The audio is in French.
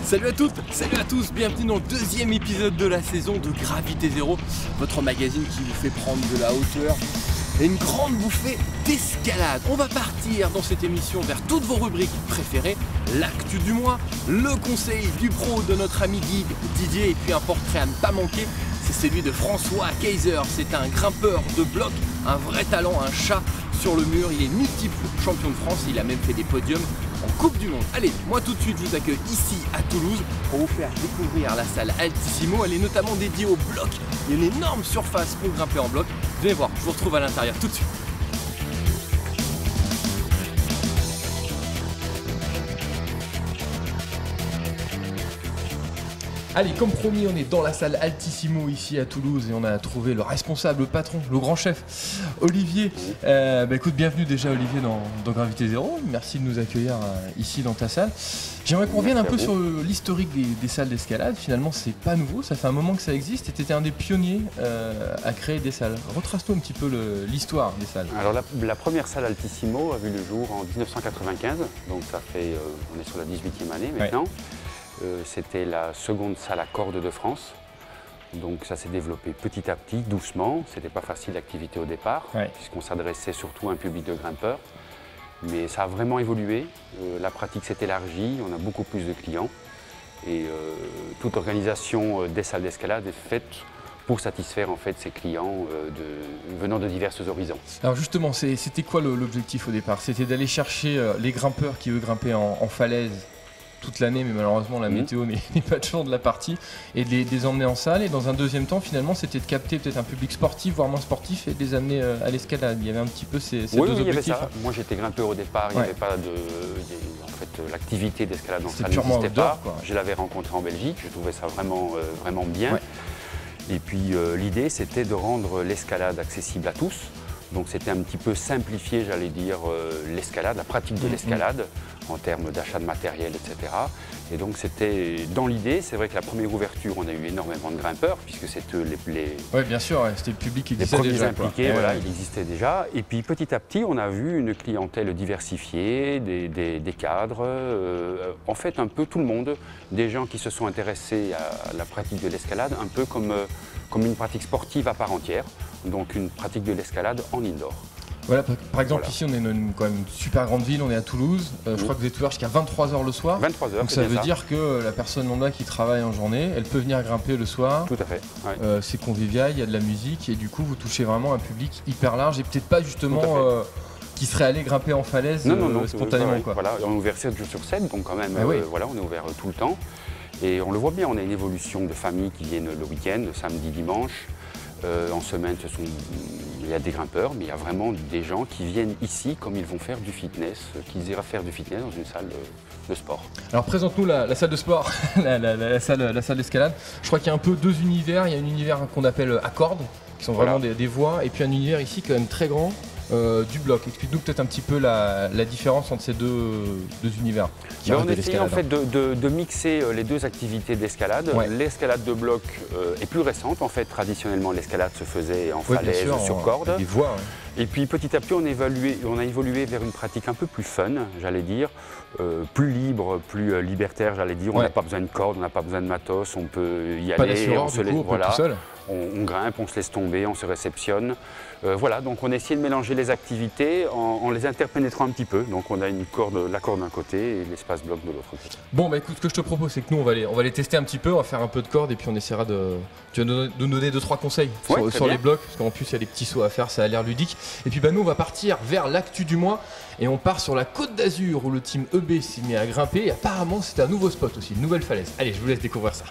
Salut à toutes, salut à tous, bienvenue dans le deuxième épisode de la saison de Gravité Zéro, votre magazine qui vous fait prendre de la hauteur et une grande bouffée d'escalade. On va partir dans cette émission vers toutes vos rubriques préférées, l'actu du mois, le conseil du pro de notre ami guide Didier et puis un portrait à ne pas manquer, c'est celui de François Kaiser. C'est un grimpeur de bloc, un vrai talent, un chat sur le mur, il est multiple champion de France, il a même fait des podiums en Coupe du Monde. Allez, moi tout de suite je vous accueille ici à Toulouse pour vous faire découvrir la salle Altissimo. Elle est notamment dédiée au bloc. Il y a une énorme surface pour grimper en bloc. Venez voir, je vous retrouve à l'intérieur tout de suite. Allez, comme promis, on est dans la salle Altissimo ici à Toulouse et on a trouvé le responsable, le patron, le grand chef, Olivier. Écoute, bienvenue déjà Olivier dans Gravité Zéro. Merci de nous accueillir ici dans ta salle. J'aimerais qu'on revienne un peu sur l'historique des salles d'escalade. Finalement, c'est pas nouveau, ça fait un moment que ça existe et tu étais un des pionniers à créer des salles. Retrace-nous un petit peu l'histoire des salles. Alors la première salle Altissimo a vu le jour en 1995, donc ça fait, on est sur la 18e année maintenant. Ouais. C'était la seconde salle à cordes de France, donc ça s'est développé petit à petit, doucement. C'était pas facile l'activité au départ, puisqu'on s'adressait surtout à un public de grimpeurs, mais ça a vraiment évolué. La pratique s'est élargie, on a beaucoup plus de clients et toute organisation des salles d'escalade est faite pour satisfaire en fait ses clients venant de divers horizons. Alors justement, c'était quoi l'objectif au départ? C'était d'aller chercher les grimpeurs qui eux grimpaient en falaise toute l'année, mais malheureusement la météo n'est pas toujours de la partie, et de les emmener en salle. Et dans un deuxième temps, finalement, c'était de capter peut-être un public sportif, voire moins sportif, et de les amener à l'escalade. Il y avait un petit peu ces deux objectifs. Il y avait ça. Moi j'étais grimpeur au départ, il n'y avait pas de... En fait, l'activité d'escalade en salle n'existait pas. Je l'avais rencontré en Belgique, je trouvais ça vraiment bien. Ouais. Et puis l'idée, c'était de rendre l'escalade accessible à tous. Donc c'était un petit peu simplifier, j'allais dire, l'escalade, la pratique de l'escalade en termes d'achat de matériel, etc. Et donc c'était dans l'idée, c'est vrai que la première ouverture, on a eu énormément de grimpeurs, puisque c'était Oui, bien sûr, c'était le public qui existait déjà. Les premiers impliqués, voilà, il existait déjà. Et puis petit à petit, on a vu une clientèle diversifiée, des cadres, en fait un peu tout le monde, des gens qui se sont intéressés à la pratique de l'escalade, un peu comme une pratique sportive à part entière, donc une pratique de l'escalade en indoor. Voilà, par exemple, ici on est quand même une super grande ville, on est à Toulouse, je crois que vous êtes ouvert jusqu'à 23 h le soir. 23 h. Donc ça veut dire que la personne lambda qui travaille en journée, elle peut venir grimper le soir. Tout à fait. Ouais. C'est convivial, il y a de la musique et du coup vous touchez vraiment un public hyper large et peut-être pas justement qui serait allé grimper en falaise spontanément. Quoi. Voilà, on est ouvert 7 jours sur 7, donc quand même, voilà, on est ouvert tout le temps. Et on le voit bien, on a une évolution de familles qui viennent le week-end, samedi, dimanche. En semaine, il y a des grimpeurs, mais il y a vraiment des gens qui viennent ici comme ils vont faire du fitness, qu'ils iraient faire du fitness dans une salle de sport. Alors présente-nous la salle de sport, la salle d'escalade. Je crois qu'il y a un peu deux univers. Il y a un univers qu'on appelle à cordes, qui sont vraiment des voies, et puis un univers ici quand même très grand. Du bloc. Explique-nous peut-être un petit peu la différence entre ces deux univers. On essaye en fait de mixer les deux activités d'escalade. L'escalade de bloc est plus récente. En fait, traditionnellement, l'escalade se faisait en falaise, sur corde. Des voies, Et puis petit à petit, on a évolué vers une pratique un peu plus fun, j'allais dire, plus libre, plus libertaire, j'allais dire. On n'a pas besoin de corde, on n'a pas besoin de matos, on peut y aller. On se laisse, tout seul. On grimpe, on se laisse tomber, on se réceptionne. Voilà, donc on essaie de mélanger les activités en les interpénétrant un petit peu. Donc on a la corde d'un côté et l'espace bloc de l'autre côté. Bon, bah écoute, ce que je te propose, c'est que nous, on va les tester un petit peu, on va faire un peu de corde et puis on essaiera tu vas nous donner 2-3 conseils sur les blocs, parce qu'en plus, il y a des petits sauts à faire, ça a l'air ludique. Et puis, bah nous, on va partir vers l'actu du mois et on part sur la Côte d'Azur où le team EB s'est mis à grimper. Et apparemment, c'est un nouveau spot aussi, une nouvelle falaise. Allez, je vous laisse découvrir ça.